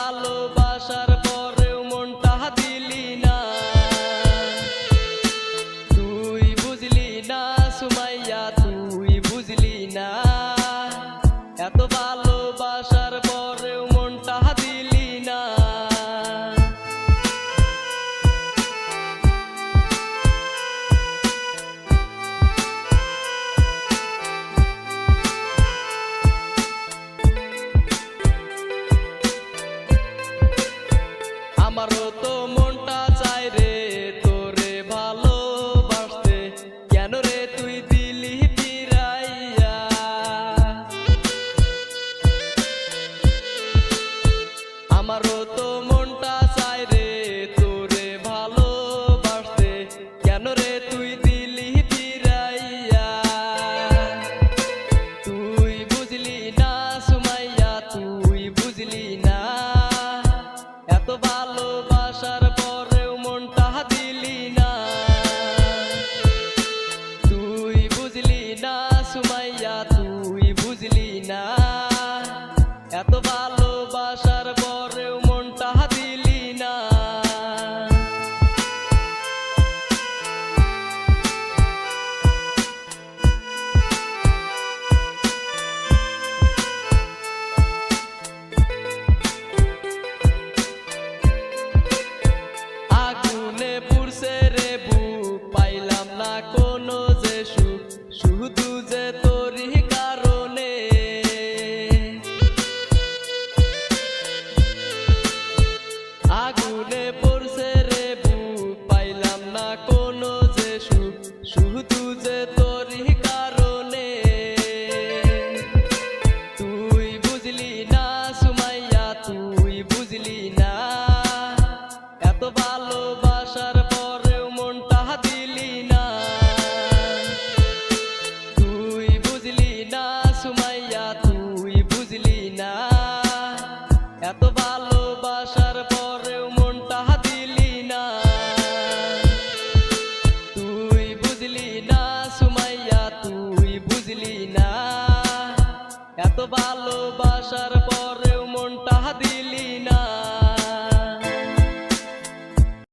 ভালোবাসার পরেও মনটা দিলি না, তুই বুঝলি না সুমাইয়া, তুই বুঝলি না। এত ভালোবাসার পরেও মনটা দিলি না। আমারও তো মনটা চাই রে তোরে ভালোবাসতে, কেন রে তুই দিলি ফিরাইয়া। আমারও তো মনটা চাই রে তোরে ভালোবাসতে, কেন রে তুই দিলি ফিরাইয়া। তুই বুঝলি না সুমাইয়া, তুই বুঝলি না। এত ভালোবাসার পরেও মনটা দিলি না, তুই বুঝলি না সুমাইয়া, তুই বুঝলি না। এত ভালোবাসার পরেও মনটা দিলি না। আগুনে পুড়ছে রে বুক, পাইলাম না কোনো যে সুখ, শুধু যে তোরই কারণে। আগুনে পড়ছে রে বুক, পাইলাম না কোনো যে সুখ, শুধু যে তোরই কারণে। তুই বুঝলি না সুমাইয়া, তুই বুঝলি না। এত ভালোবাসার পরেও মনটা দিলি না, তুই বুঝলি না সুমাইয়া, তুই বুঝলি না। এত ভালোবাসার পরেও মনটা দিলি না, তুই বুঝলি না সুমাইয়া, তুই বুঝলি না। এত ভালোবাসার পরেও মনটা দিলি না।